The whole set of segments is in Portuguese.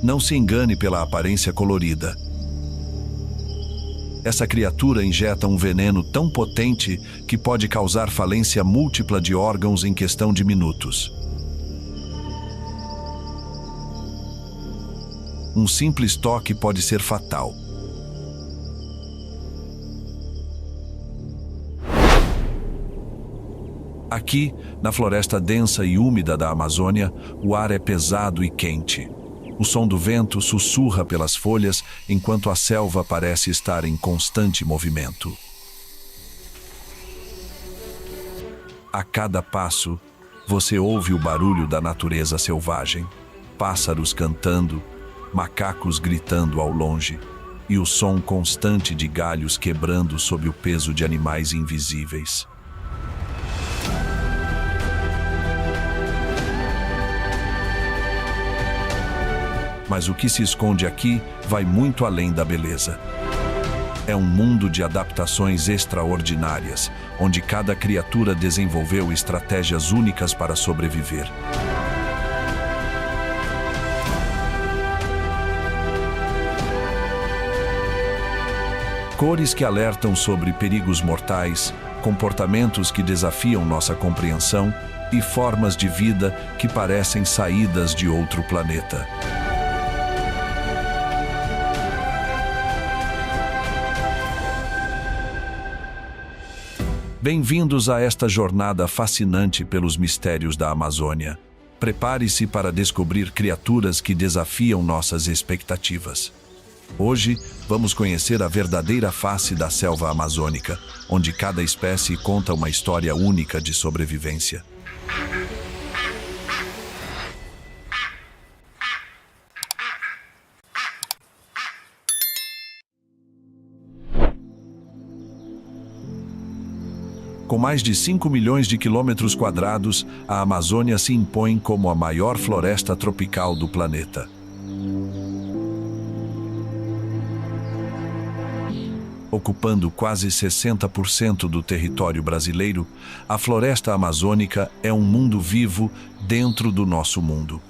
Não se engane pela aparência colorida. Essa criatura injeta um veneno tão potente que pode causar falência múltipla de órgãos em questão de minutos. Um simples toque pode ser fatal. Aqui, na floresta densa e úmida da Amazônia, o ar é pesado e quente. O som do vento sussurra pelas folhas, enquanto a selva parece estar em constante movimento. A cada passo, você ouve o barulho da natureza selvagem, pássaros cantando, macacos gritando ao longe, e o som constante de galhos quebrando sob o peso de animais invisíveis. Mas o que se esconde aqui vai muito além da beleza. É um mundo de adaptações extraordinárias, onde cada criatura desenvolveu estratégias únicas para sobreviver. Cores que alertam sobre perigos mortais, comportamentos que desafiam nossa compreensão e formas de vida que parecem saídas de outro planeta. Bem-vindos a esta jornada fascinante pelos mistérios da Amazônia. Prepare-se para descobrir criaturas que desafiam nossas expectativas. Hoje, vamos conhecer a verdadeira face da selva amazônica, onde cada espécie conta uma história única de sobrevivência. Com mais de 5 milhões de quilômetros quadrados, a Amazônia se impõe como a maior floresta tropical do planeta. Ocupando quase 60% do território brasileiro, a floresta amazônica é um mundo vivo dentro do nosso mundo.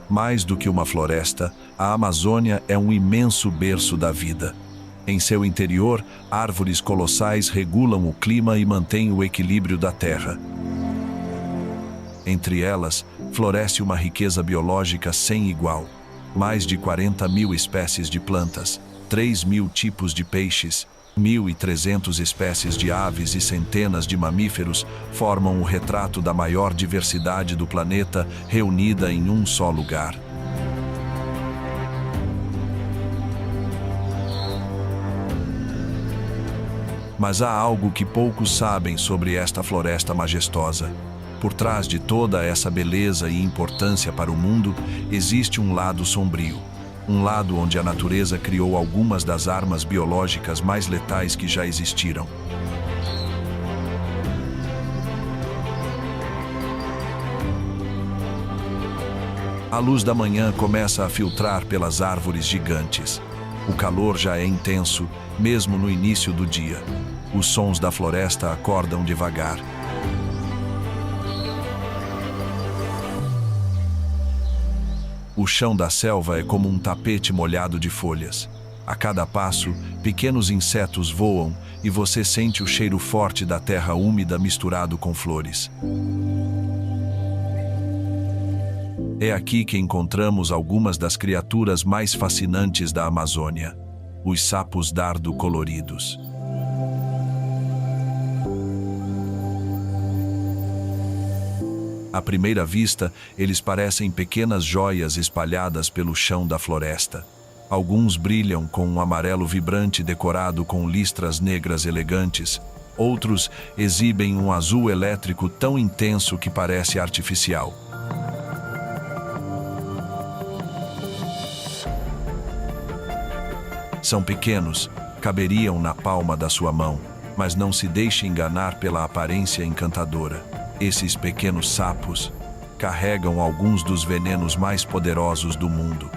Mais do que uma floresta, a Amazônia é um imenso berço da vida. Em seu interior, árvores colossais regulam o clima e mantêm o equilíbrio da terra. Entre elas, floresce uma riqueza biológica sem igual. Mais de 40 mil espécies de plantas, 3 mil tipos de peixes, 1.300 espécies de aves e centenas de mamíferos formam o retrato da maior diversidade do planeta reunida em um só lugar. Mas há algo que poucos sabem sobre esta floresta majestosa. Por trás de toda essa beleza e importância para o mundo, existe um lado sombrio. Um lado onde a natureza criou algumas das armas biológicas mais letais que já existiram. A luz da manhã começa a filtrar pelas árvores gigantes. O calor já é intenso, mesmo no início do dia. Os sons da floresta acordam devagar. O chão da selva é como um tapete molhado de folhas. A cada passo, pequenos insetos voam e você sente o cheiro forte da terra úmida misturado com flores. É aqui que encontramos algumas das criaturas mais fascinantes da Amazônia, os sapos dardo coloridos. À primeira vista, eles parecem pequenas joias espalhadas pelo chão da floresta. Alguns brilham com um amarelo vibrante decorado com listras negras elegantes. Outros exibem um azul elétrico tão intenso que parece artificial. São pequenos, caberiam na palma da sua mão, mas não se deixe enganar pela aparência encantadora. Esses pequenos sapos carregam alguns dos venenos mais poderosos do mundo.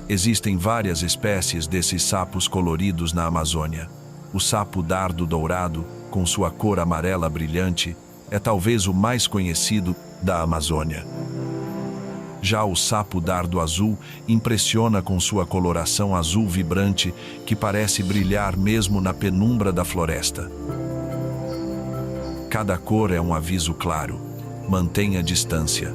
Existem várias espécies desses sapos coloridos na Amazônia. O sapo dardo dourado, com sua cor amarela brilhante, é talvez o mais conhecido da Amazônia. Já o sapo dardo azul impressiona com sua coloração azul vibrante que parece brilhar mesmo na penumbra da floresta. Cada cor é um aviso claro: mantenha distância.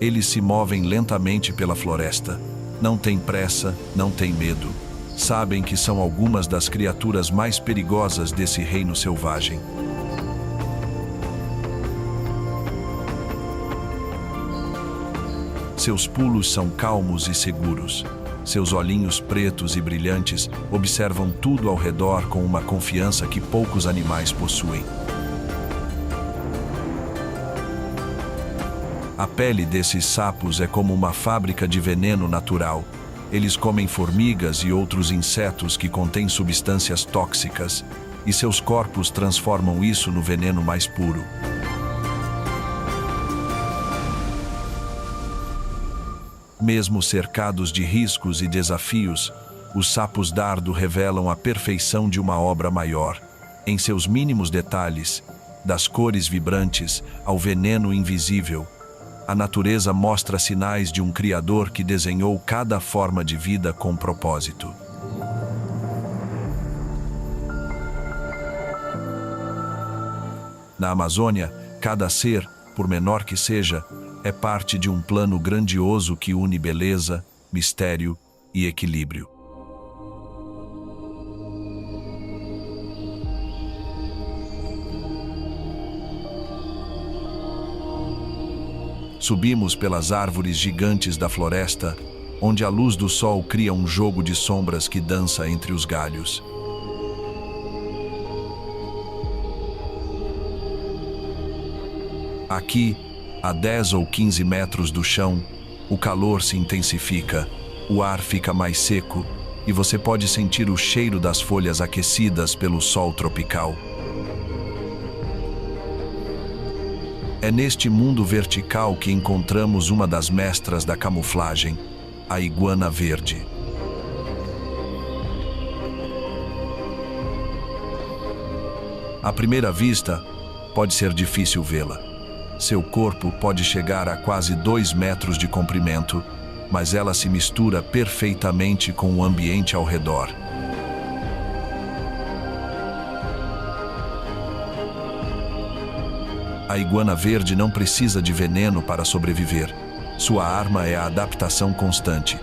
Eles se movem lentamente pela floresta. Não têm pressa, não têm medo. Sabem que são algumas das criaturas mais perigosas desse reino selvagem. Seus pulos são calmos e seguros. Seus olhinhos pretos e brilhantes observam tudo ao redor com uma confiança que poucos animais possuem. A pele desses sapos é como uma fábrica de veneno natural. Eles comem formigas e outros insetos que contêm substâncias tóxicas, e seus corpos transformam isso no veneno mais puro. Mesmo cercados de riscos e desafios, os sapos dardo revelam a perfeição de uma obra maior, em seus mínimos detalhes, das cores vibrantes ao veneno invisível. A natureza mostra sinais de um Criador que desenhou cada forma de vida com propósito. Na Amazônia, cada ser, por menor que seja, é parte de um plano grandioso que une beleza, mistério e equilíbrio. Subimos pelas árvores gigantes da floresta, onde a luz do sol cria um jogo de sombras que dança entre os galhos. Aqui, a 10 ou 15 metros do chão, o calor se intensifica, o ar fica mais seco e você pode sentir o cheiro das folhas aquecidas pelo sol tropical. É neste mundo vertical que encontramos uma das mestras da camuflagem, a iguana verde. À primeira vista, pode ser difícil vê-la. Seu corpo pode chegar a quase 2 metros de comprimento, mas ela se mistura perfeitamente com o ambiente ao redor. A iguana verde não precisa de veneno para sobreviver. Sua arma é a adaptação constante.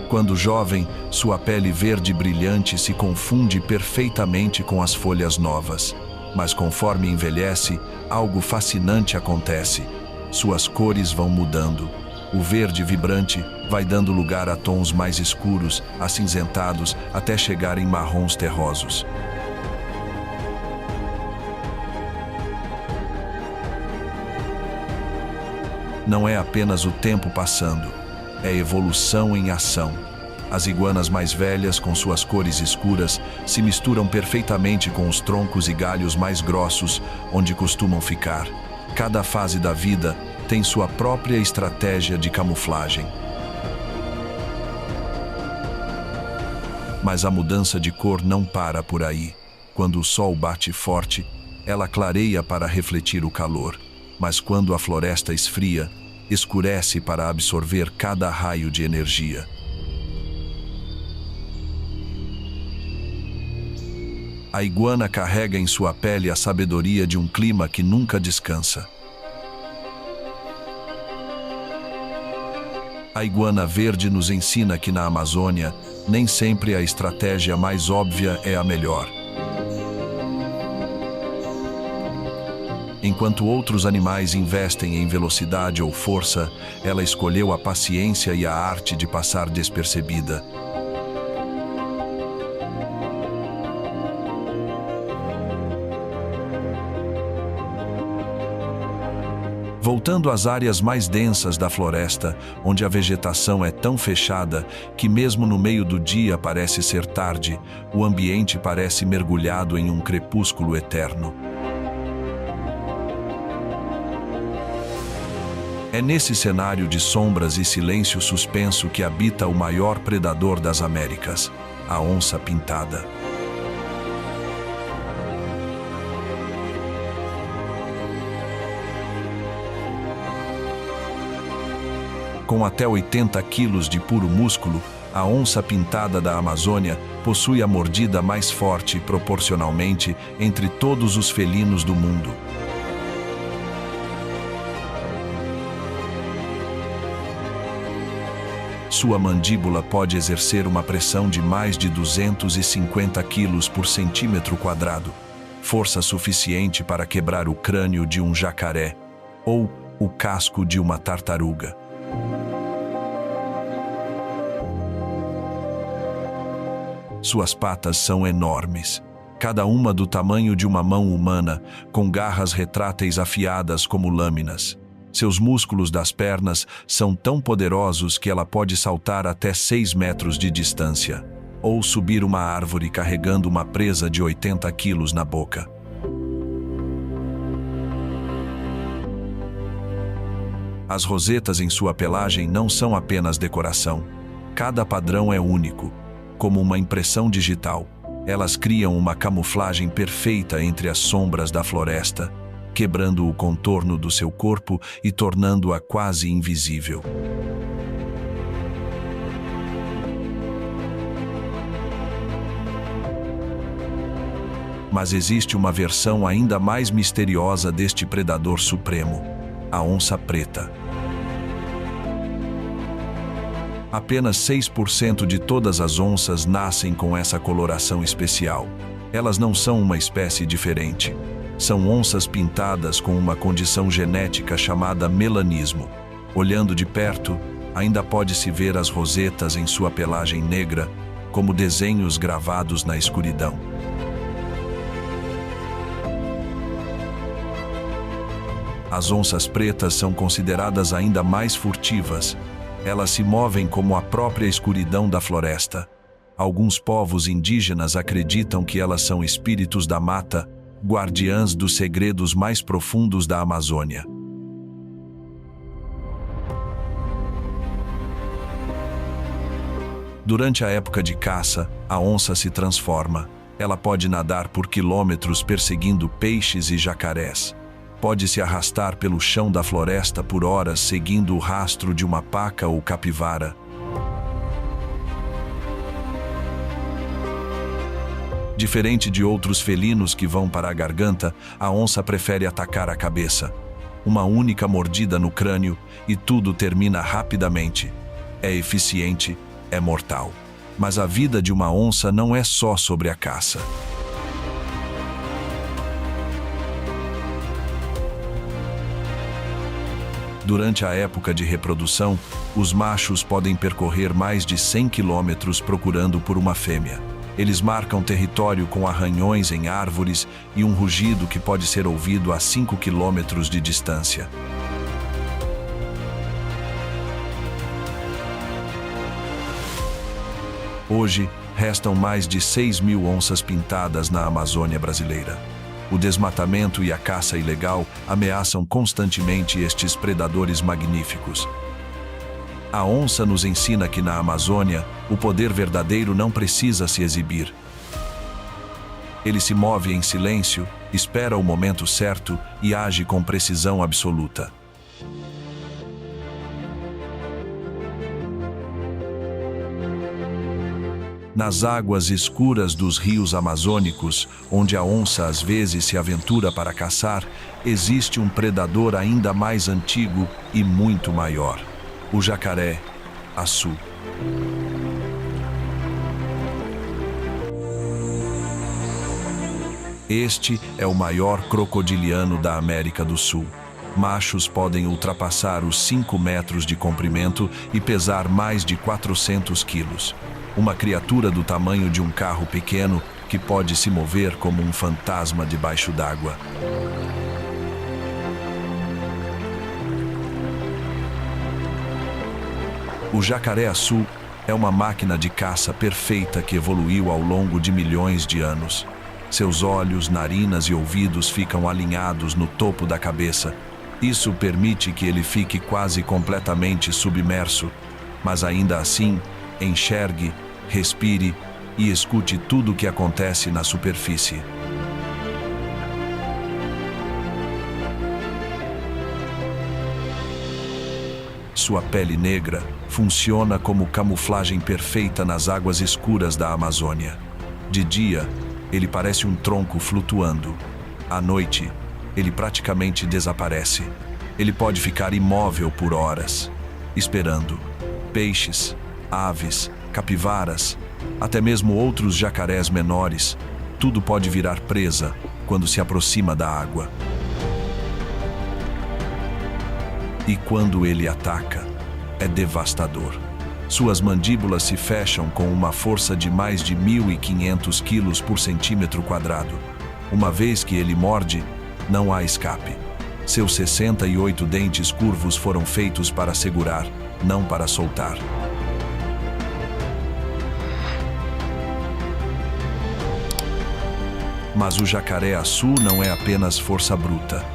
Quando jovem, sua pele verde brilhante se confunde perfeitamente com as folhas novas. Mas conforme envelhece, algo fascinante acontece. Suas cores vão mudando. O verde vibrante vai dando lugar a tons mais escuros, acinzentados, até chegar em marrons terrosos. Não é apenas o tempo passando, é evolução em ação. As iguanas mais velhas, com suas cores escuras, se misturam perfeitamente com os troncos e galhos mais grossos, onde costumam ficar. Cada fase da vida tem sua própria estratégia de camuflagem. Mas a mudança de cor não para por aí. Quando o sol bate forte, ela clareia para refletir o calor. Mas quando a floresta esfria, escurece para absorver cada raio de energia. A iguana carrega em sua pele a sabedoria de um clima que nunca descansa. A iguana verde nos ensina que na Amazônia, nem sempre a estratégia mais óbvia é a melhor. Enquanto outros animais investem em velocidade ou força, ela escolheu a paciência e a arte de passar despercebida. Voltando às áreas mais densas da floresta, onde a vegetação é tão fechada que mesmo no meio do dia parece ser tarde, o ambiente parece mergulhado em um crepúsculo eterno. É nesse cenário de sombras e silêncio suspenso que habita o maior predador das Américas, a onça pintada. Com até 80 quilos de puro músculo, a onça pintada da Amazônia possui a mordida mais forte proporcionalmente entre todos os felinos do mundo. Sua mandíbula pode exercer uma pressão de mais de 250 quilos por centímetro quadrado, força suficiente para quebrar o crânio de um jacaré ou o casco de uma tartaruga. Suas patas são enormes, cada uma do tamanho de uma mão humana, com garras retráteis afiadas como lâminas. Seus músculos das pernas são tão poderosos que ela pode saltar até 6 metros de distância, ou subir uma árvore carregando uma presa de 80 quilos na boca. As rosetas em sua pelagem não são apenas decoração. Cada padrão é único, como uma impressão digital. Elas criam uma camuflagem perfeita entre as sombras da floresta, quebrando o contorno do seu corpo e tornando-a quase invisível. Mas existe uma versão ainda mais misteriosa deste predador supremo, a onça preta. Apenas 6% de todas as onças nascem com essa coloração especial. Elas não são uma espécie diferente. São onças pintadas com uma condição genética chamada melanismo. Olhando de perto, ainda pode-se ver as rosetas em sua pelagem negra, como desenhos gravados na escuridão. As onças pretas são consideradas ainda mais furtivas. Elas se movem como a própria escuridão da floresta. Alguns povos indígenas acreditam que elas são espíritos da mata, guardiãs dos segredos mais profundos da Amazônia. Durante a época de caça, a onça se transforma. Ela pode nadar por quilômetros perseguindo peixes e jacarés. Pode se arrastar pelo chão da floresta por horas seguindo o rastro de uma paca ou capivara. Diferente de outros felinos que vão para a garganta, a onça prefere atacar a cabeça. Uma única mordida no crânio e tudo termina rapidamente. É eficiente, é mortal. Mas a vida de uma onça não é só sobre a caça. Durante a época de reprodução, os machos podem percorrer mais de 100 quilômetros procurando por uma fêmea. Eles marcam território com arranhões em árvores e um rugido que pode ser ouvido a 5 quilômetros de distância. Hoje, restam mais de 6.000 onças pintadas na Amazônia brasileira. O desmatamento e a caça ilegal ameaçam constantemente estes predadores magníficos. A onça nos ensina que na Amazônia, o poder verdadeiro não precisa se exibir. Ele se move em silêncio, espera o momento certo e age com precisão absoluta. Nas águas escuras dos rios amazônicos, onde a onça às vezes se aventura para caçar, existe um predador ainda mais antigo e muito maior: o jacaré, açu. Este é o maior crocodiliano da América do Sul. Machos podem ultrapassar os 5 metros de comprimento e pesar mais de 400 quilos. Uma criatura do tamanho de um carro pequeno que pode se mover como um fantasma debaixo d'água. O jacaré-açu é uma máquina de caça perfeita que evoluiu ao longo de milhões de anos. Seus olhos, narinas e ouvidos ficam alinhados no topo da cabeça. Isso permite que ele fique quase completamente submerso, mas ainda assim enxergue, respire e escute tudo o que acontece na superfície. Sua pele negra funciona como camuflagem perfeita nas águas escuras da Amazônia. De dia, ele parece um tronco flutuando. À noite, ele praticamente desaparece. Ele pode ficar imóvel por horas, esperando. Peixes, aves, capivaras, até mesmo outros jacarés menores, tudo pode virar presa quando se aproxima da água. E quando ele ataca, é devastador. Suas mandíbulas se fecham com uma força de mais de 1.500 quilos por centímetro quadrado. Uma vez que ele morde, não há escape. Seus 68 dentes curvos foram feitos para segurar, não para soltar. Mas o jacaré-açu não é apenas força bruta.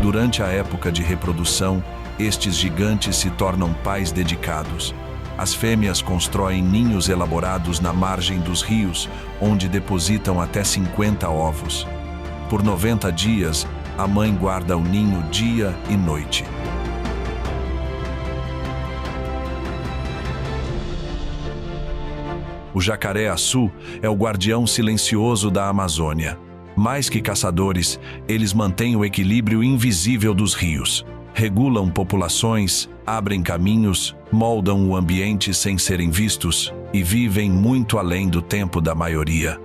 Durante a época de reprodução, estes gigantes se tornam pais dedicados. As fêmeas constroem ninhos elaborados na margem dos rios, onde depositam até 50 ovos. Por 90 dias, a mãe guarda o ninho dia e noite. O jacaré-açu é o guardião silencioso da Amazônia. Mais que caçadores, eles mantêm o equilíbrio invisível dos rios. Regulam populações, abrem caminhos, moldam o ambiente sem serem vistos e vivem muito além do tempo da maioria.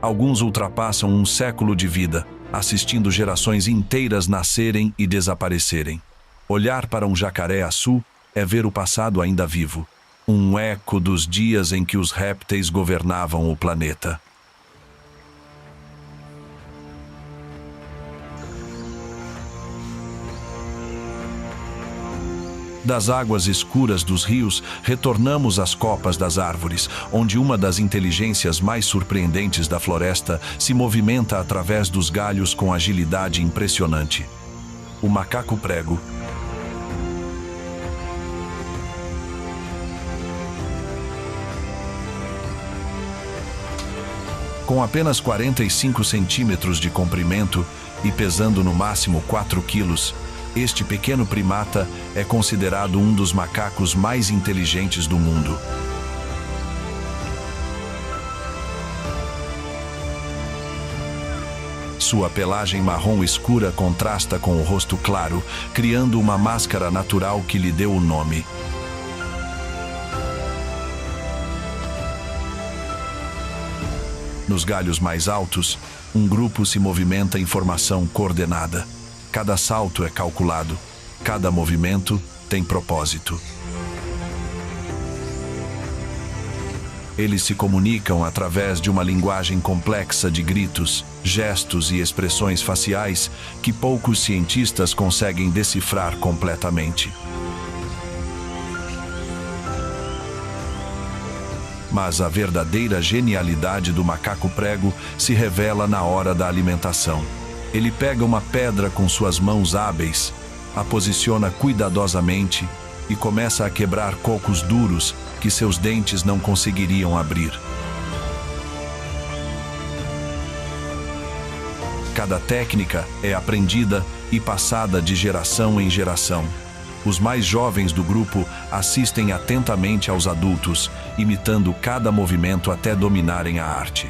Alguns ultrapassam um século de vida, assistindo gerações inteiras nascerem e desaparecerem. Olhar para um jacaré-açu é ver o passado ainda vivo, um eco dos dias em que os répteis governavam o planeta. Das águas escuras dos rios, retornamos às copas das árvores, onde uma das inteligências mais surpreendentes da floresta se movimenta através dos galhos com agilidade impressionante. O macaco-prego. Com apenas 45 centímetros de comprimento e pesando no máximo 4 quilos, este pequeno primata é considerado um dos macacos mais inteligentes do mundo. Sua pelagem marrom escura contrasta com o rosto claro, criando uma máscara natural que lhe deu o nome. Nos galhos mais altos, um grupo se movimenta em formação coordenada. Cada salto é calculado, cada movimento tem propósito. Eles se comunicam através de uma linguagem complexa de gritos, gestos e expressões faciais que poucos cientistas conseguem decifrar completamente. Mas a verdadeira genialidade do macaco-prego se revela na hora da alimentação. Ele pega uma pedra com suas mãos hábeis, a posiciona cuidadosamente e começa a quebrar cocos duros que seus dentes não conseguiriam abrir. Cada técnica é aprendida e passada de geração em geração. Os mais jovens do grupo assistem atentamente aos adultos, imitando cada movimento até dominarem a arte.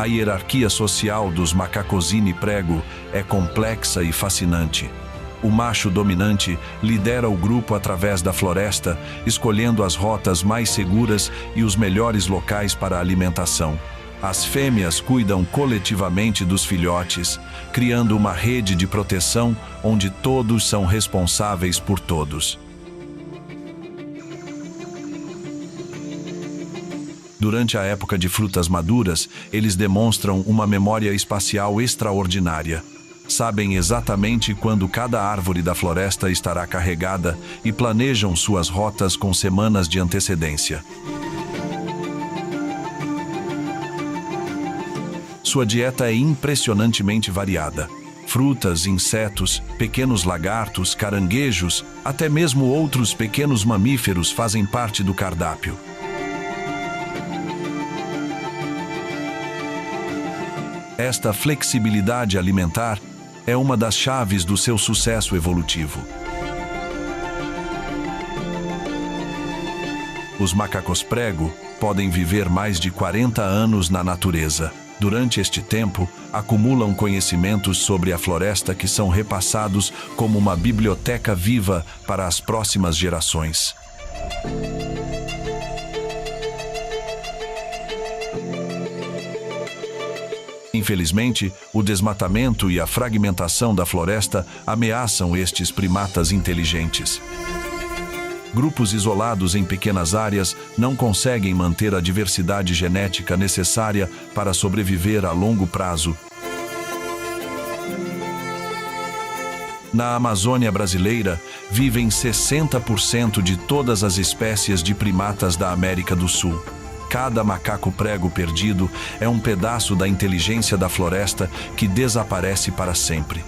A hierarquia social dos macacosini-prego é complexa e fascinante. O macho dominante lidera o grupo através da floresta, escolhendo as rotas mais seguras e os melhores locais para a alimentação. As fêmeas cuidam coletivamente dos filhotes, criando uma rede de proteção onde todos são responsáveis por todos. Durante a época de frutas maduras, eles demonstram uma memória espacial extraordinária. Sabem exatamente quando cada árvore da floresta estará carregada e planejam suas rotas com semanas de antecedência. Sua dieta é impressionantemente variada. Frutas, insetos, pequenos lagartos, caranguejos, até mesmo outros pequenos mamíferos fazem parte do cardápio. Esta flexibilidade alimentar é uma das chaves do seu sucesso evolutivo. Os macacos prego podem viver mais de 40 anos na natureza. Durante este tempo, acumulam conhecimentos sobre a floresta que são repassados como uma biblioteca viva para as próximas gerações. Infelizmente, o desmatamento e a fragmentação da floresta ameaçam estes primatas inteligentes. Grupos isolados em pequenas áreas não conseguem manter a diversidade genética necessária para sobreviver a longo prazo. Na Amazônia brasileira, vivem 60% de todas as espécies de primatas da América do Sul. Cada macaco prego perdido é um pedaço da inteligência da floresta que desaparece para sempre.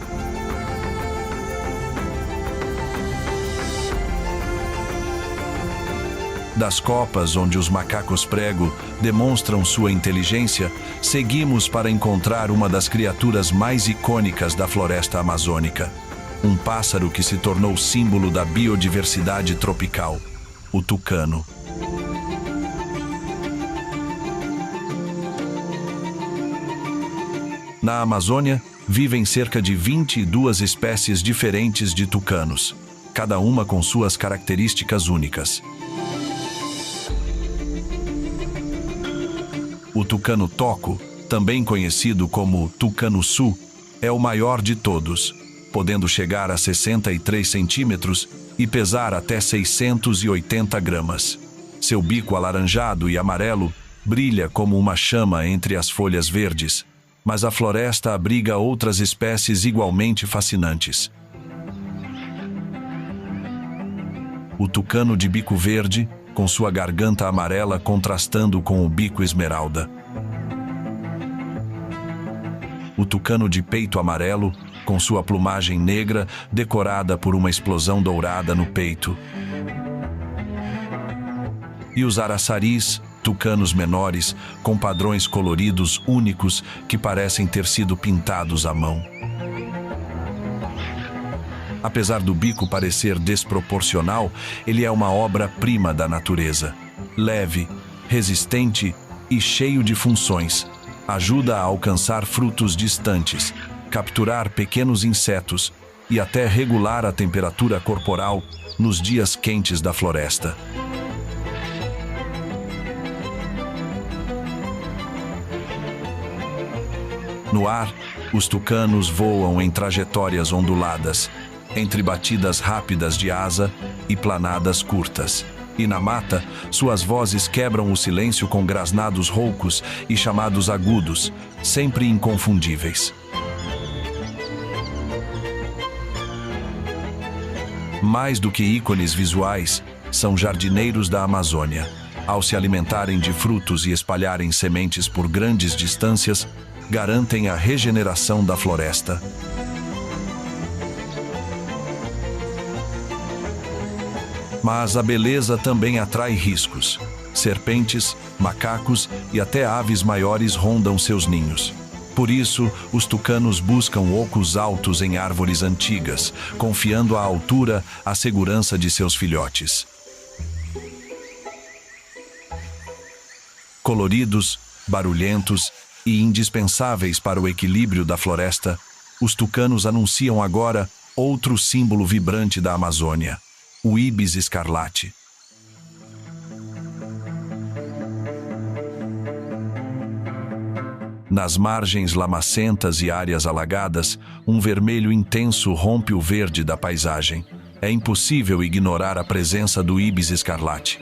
Das copas onde os macacos prego demonstram sua inteligência, seguimos para encontrar uma das criaturas mais icônicas da floresta amazônica. Um pássaro que se tornou símbolo da biodiversidade tropical, o tucano. Na Amazônia, vivem cerca de 22 espécies diferentes de tucanos, cada uma com suas características únicas. O tucano toco, também conhecido como tucano-sul, é o maior de todos, podendo chegar a 63 centímetros e pesar até 680 gramas. Seu bico alaranjado e amarelo brilha como uma chama entre as folhas verdes, mas a floresta abriga outras espécies igualmente fascinantes. O tucano de bico verde, com sua garganta amarela contrastando com o bico esmeralda. O tucano de peito amarelo, com sua plumagem negra decorada por uma explosão dourada no peito. E os araçaris, tucanos menores, com padrões coloridos únicos que parecem ter sido pintados à mão. Apesar do bico parecer desproporcional, ele é uma obra-prima da natureza. Leve, resistente e cheio de funções. Ajuda a alcançar frutos distantes, capturar pequenos insetos e até regular a temperatura corporal nos dias quentes da floresta. No ar, os tucanos voam em trajetórias onduladas, entre batidas rápidas de asa e planadas curtas. E na mata, suas vozes quebram o silêncio com grasnados roucos e chamados agudos, sempre inconfundíveis. Mais do que ícones visuais, são jardineiros da Amazônia. Ao se alimentarem de frutos e espalharem sementes por grandes distâncias, garantem a regeneração da floresta. Mas a beleza também atrai riscos. Serpentes, macacos e até aves maiores rondam seus ninhos. Por isso, os tucanos buscam ocos altos em árvores antigas, confiando à altura a segurança de seus filhotes. Coloridos, barulhentos e indispensáveis para o equilíbrio da floresta, os tucanos anunciam agora outro símbolo vibrante da Amazônia: o íbis escarlate. Nas margens lamacentas e áreas alagadas, um vermelho intenso rompe o verde da paisagem. É impossível ignorar a presença do íbis escarlate.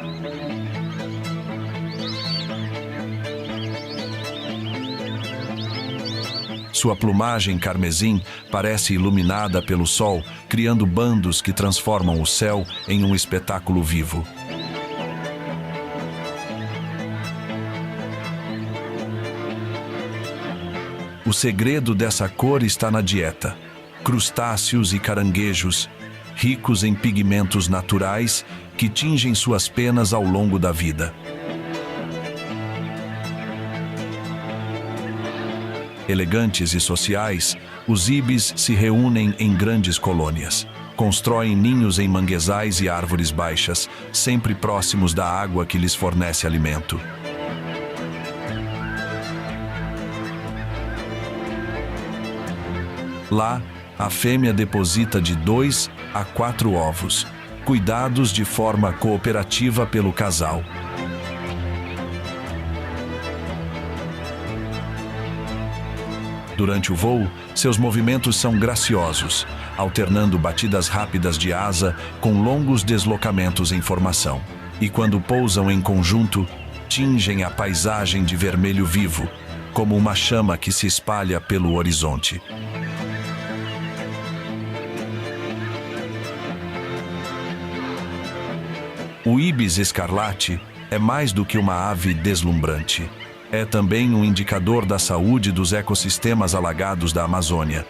Sua plumagem carmesim parece iluminada pelo sol, criando bandos que transformam o céu em um espetáculo vivo. O segredo dessa cor está na dieta. Crustáceos e caranguejos, ricos em pigmentos naturais que tingem suas penas ao longo da vida. Elegantes e sociais, os ibis se reúnem em grandes colônias. Constroem ninhos em manguezais e árvores baixas, sempre próximos da água que lhes fornece alimento. Lá, a fêmea deposita de 2 a 4 ovos, cuidados de forma cooperativa pelo casal. Durante o voo, seus movimentos são graciosos, alternando batidas rápidas de asa com longos deslocamentos em formação. E quando pousam em conjunto, tingem a paisagem de vermelho vivo, como uma chama que se espalha pelo horizonte. O ibis escarlate é mais do que uma ave deslumbrante. É também um indicador da saúde dos ecossistemas alagados da Amazônia.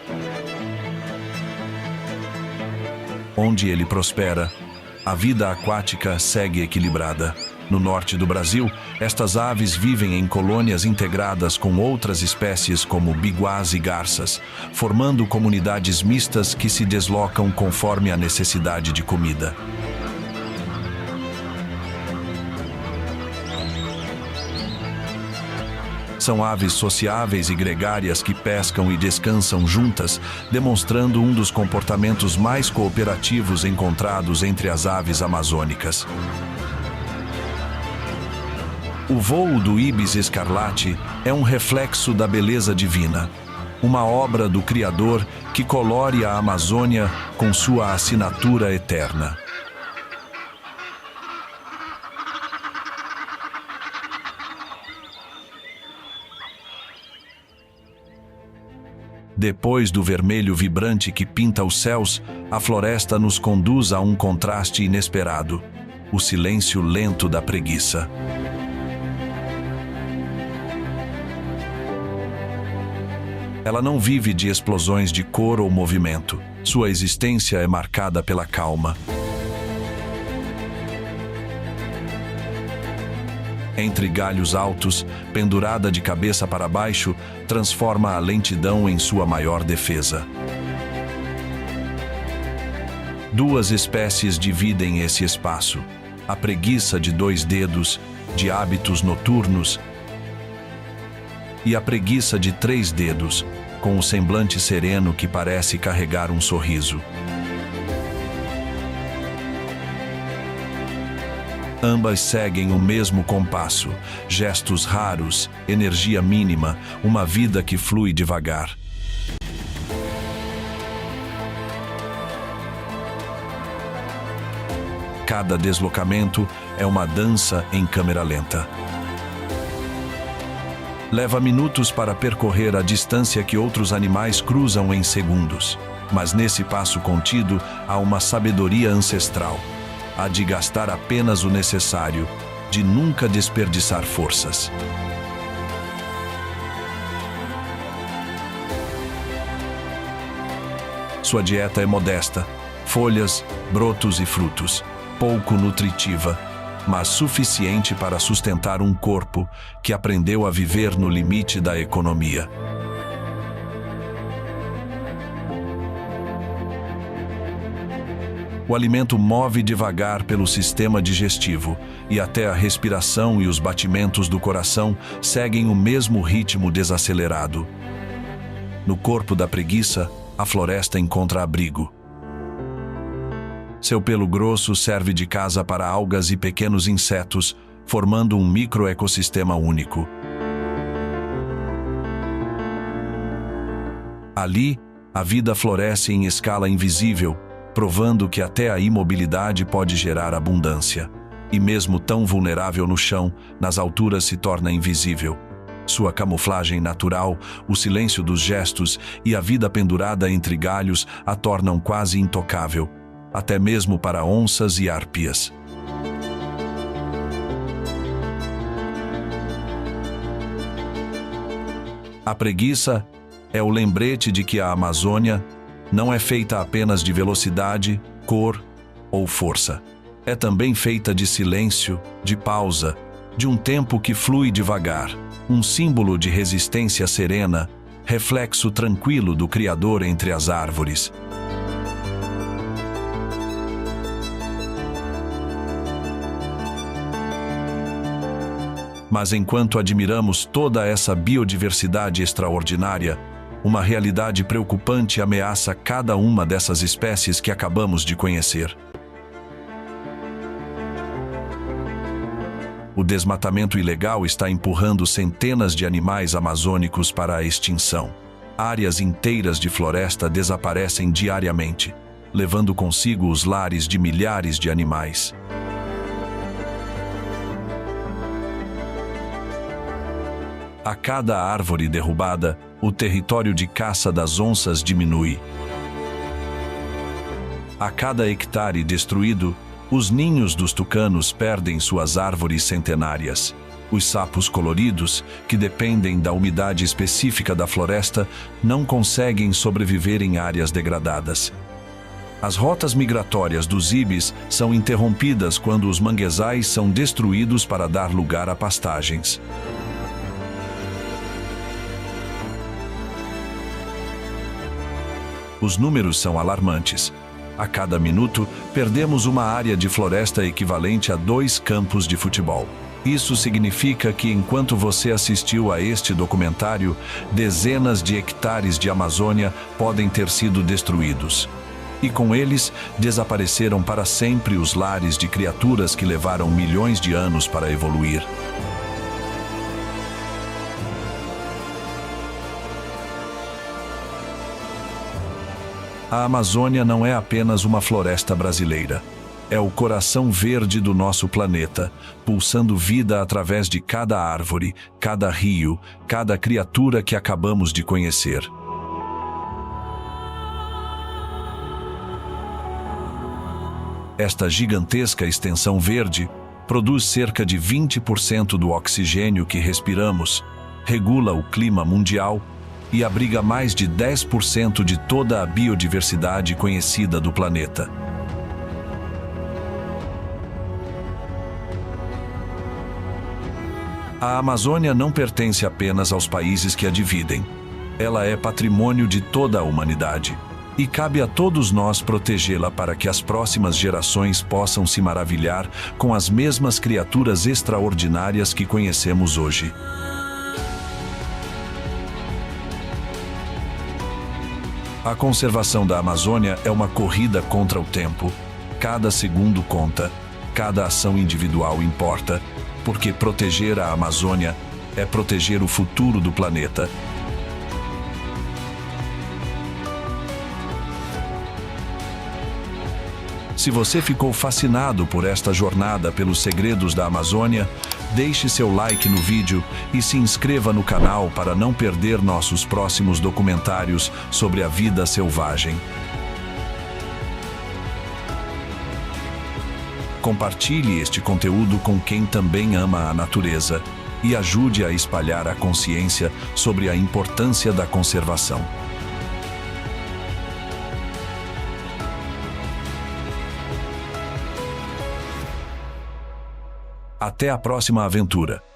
Onde ele prospera, a vida aquática segue equilibrada. No norte do Brasil, estas aves vivem em colônias integradas com outras espécies como biguás e garças, formando comunidades mistas que se deslocam conforme a necessidade de comida. São aves sociáveis e gregárias que pescam e descansam juntas, demonstrando um dos comportamentos mais cooperativos encontrados entre as aves amazônicas. O voo do ibis escarlate é um reflexo da beleza divina, uma obra do Criador que colore a Amazônia com sua assinatura eterna. Depois do vermelho vibrante que pinta os céus, a floresta nos conduz a um contraste inesperado: o silêncio lento da preguiça. Ela não vive de explosões de cor ou movimento. Sua existência é marcada pela calma. Entre galhos altos, pendurada de cabeça para baixo, transforma a lentidão em sua maior defesa. Duas espécies dividem esse espaço: a preguiça de 2 dedos, de hábitos noturnos, e a preguiça de 3 dedos, com o semblante sereno que parece carregar um sorriso. Ambas seguem o mesmo compasso, gestos raros, energia mínima, uma vida que flui devagar. Cada deslocamento é uma dança em câmera lenta. Leva minutos para percorrer a distância que outros animais cruzam em segundos. Mas nesse passo contido há uma sabedoria ancestral. A de gastar apenas o necessário, de nunca desperdiçar forças. Sua dieta é modesta: folhas, brotos e frutos, pouco nutritiva, mas suficiente para sustentar um corpo que aprendeu a viver no limite da economia. O alimento move devagar pelo sistema digestivo, e até a respiração e os batimentos do coração seguem o mesmo ritmo desacelerado. No corpo da preguiça, a floresta encontra abrigo. Seu pelo grosso serve de casa para algas e pequenos insetos, formando um microecossistema único. Ali, a vida floresce em escala invisível, provando que até a imobilidade pode gerar abundância. E mesmo tão vulnerável no chão, nas alturas se torna invisível. Sua camuflagem natural, o silêncio dos gestos e a vida pendurada entre galhos a tornam quase intocável, até mesmo para onças e arpias. A preguiça é o lembrete de que a Amazônia não é feita apenas de velocidade, cor ou força. É também feita de silêncio, de pausa, de um tempo que flui devagar, um símbolo de resistência serena, reflexo tranquilo do Criador entre as árvores. Mas enquanto admiramos toda essa biodiversidade extraordinária, uma realidade preocupante ameaça cada uma dessas espécies que acabamos de conhecer. O desmatamento ilegal está empurrando centenas de animais amazônicos para a extinção. Áreas inteiras de floresta desaparecem diariamente, levando consigo os lares de milhares de animais. A cada árvore derrubada, o território de caça das onças diminui. A cada hectare destruído, os ninhos dos tucanos perdem suas árvores centenárias. Os sapos coloridos, que dependem da umidade específica da floresta, não conseguem sobreviver em áreas degradadas. As rotas migratórias dos ibis são interrompidas quando os manguezais são destruídos para dar lugar a pastagens. Os números são alarmantes. A cada minuto, perdemos uma área de floresta equivalente a 2 campos de futebol. Isso significa que, enquanto você assistiu a este documentário, dezenas de hectares de Amazônia podem ter sido destruídos. E com eles, desapareceram para sempre os lares de criaturas que levaram milhões de anos para evoluir. A Amazônia não é apenas uma floresta brasileira. É o coração verde do nosso planeta, pulsando vida através de cada árvore, cada rio, cada criatura que acabamos de conhecer. Esta gigantesca extensão verde produz cerca de 20% do oxigênio que respiramos, regula o clima mundial e abriga mais de 10% de toda a biodiversidade conhecida do planeta. A Amazônia não pertence apenas aos países que a dividem. Ela é patrimônio de toda a humanidade. E cabe a todos nós protegê-la para que as próximas gerações possam se maravilhar com as mesmas criaturas extraordinárias que conhecemos hoje. A conservação da Amazônia é uma corrida contra o tempo. Cada segundo conta, cada ação individual importa, porque proteger a Amazônia é proteger o futuro do planeta. Se você ficou fascinado por esta jornada pelos segredos da Amazônia, deixe seu like no vídeo e se inscreva no canal para não perder nossos próximos documentários sobre a vida selvagem. Compartilhe este conteúdo com quem também ama a natureza e ajude a espalhar a consciência sobre a importância da conservação. Até a próxima aventura!